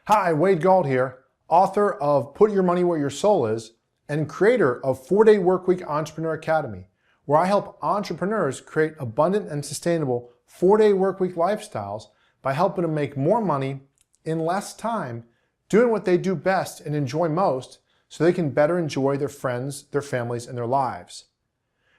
Hi, Wade Galt here, author of Put Your Money Where Your Soul Is and creator of 4-Day Workweek Entrepreneur Academy, where I help entrepreneurs create abundant and sustainable 4-day workweek lifestyles by helping them make more money in less time, doing what they do best and enjoy most so they can better enjoy their friends, their families, and their lives.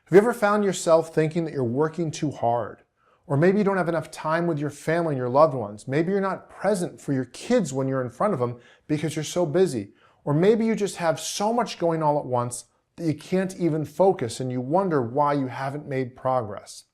Have you ever found yourself thinking that you're working too hard? Or maybe you don't have enough time with your family and your loved ones. Maybe you're not present for your kids when you're in front of them because you're so busy. Or maybe you just have so much going all at once that you can't even focus and you wonder why you haven't made progress.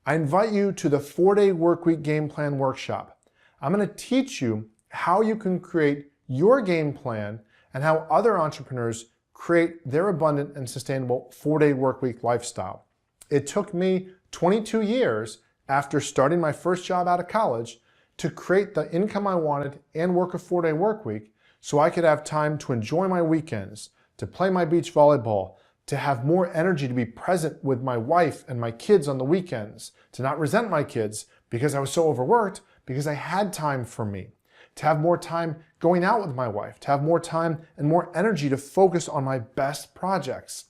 I invite you to the 4-Day Workweek Game Plan Workshop. I'm going to teach you how you can create your game plan and how other entrepreneurs create their abundant and sustainable 4-day workweek lifestyle. It took me 22 years after starting my first job out of college to create the income I wanted and work a 4-day work week so I could have time to enjoy my weekends, to play my beach volleyball, to have more energy to be present with my wife and my kids on the weekends, to not resent my kids because I was so overworked because I had time for me, to have more time going out with my wife, to have more time and more energy to focus on my best projects.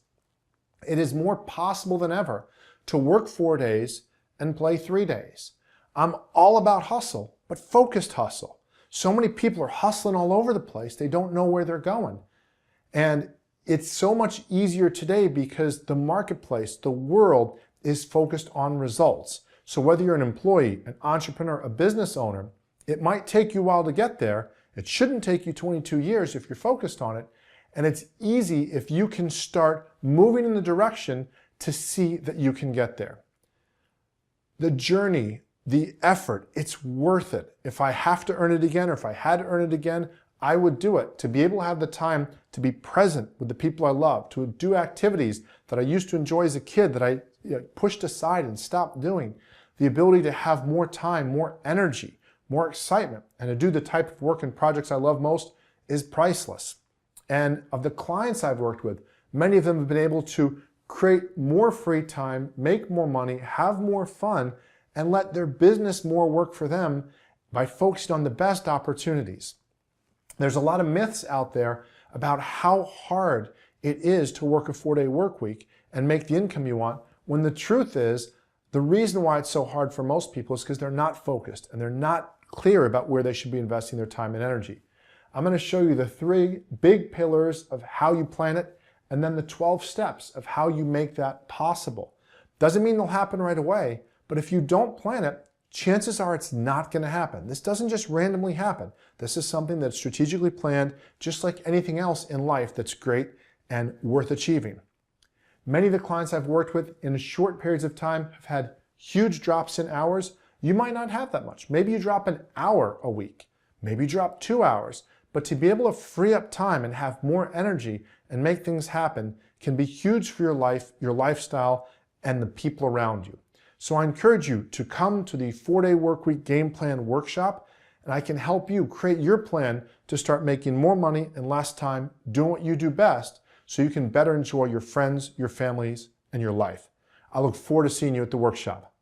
It is more possible than ever to work 4 days and play 3 days. I'm all about hustle, but focused hustle. So many people are hustling all over the place, they don't know where they're going. And it's so much easier today because the marketplace, the world is focused on results. So whether you're an employee, an entrepreneur, a business owner, it might take you a while to get there. It shouldn't take you 22 years if you're focused on it. And it's easy if you can start moving in the direction to see that you can get there. The journey, the effort, it's worth it. If I have to earn it again, or if I had to earn it again, I would do it. To be able to have the time to be present with the people I love, to do activities that I used to enjoy as a kid that I pushed aside and stopped doing. The ability to have more time, more energy, more excitement, and to do the type of work and projects I love most is priceless. And of the clients I've worked with, many of them have been able to create more free time, make more money, have more fun, and let their business more work for them by focusing on the best opportunities. There's a lot of myths out there about how hard it is to work a 4-day work week and make the income you want, when the truth is, the reason why it's so hard for most people is because they're not focused and they're not clear about where they should be investing their time and energy. I'm going to show you the 3 big pillars of how you plan it, and then the 12 steps of how you make that possible. Doesn't mean they'll happen right away, but if you don't plan it, chances are it's not going to happen. This doesn't just randomly happen. This is something that's strategically planned, just like anything else in life that's great and worth achieving. Many of the clients I've worked with in short periods of time have had huge drops in hours. You might not have that much. Maybe you drop an hour a week. Maybe you drop 2 hours. But to be able to free up time and have more energy and make things happen can be huge for your life, your lifestyle, and the people around you. So I encourage you to come to the 4-Day Workweek Game Plan Workshop, and I can help you create your plan to start making more money in less time, doing what you do best, so you can better enjoy your friends, your families, and your life. I look forward to seeing you at the workshop.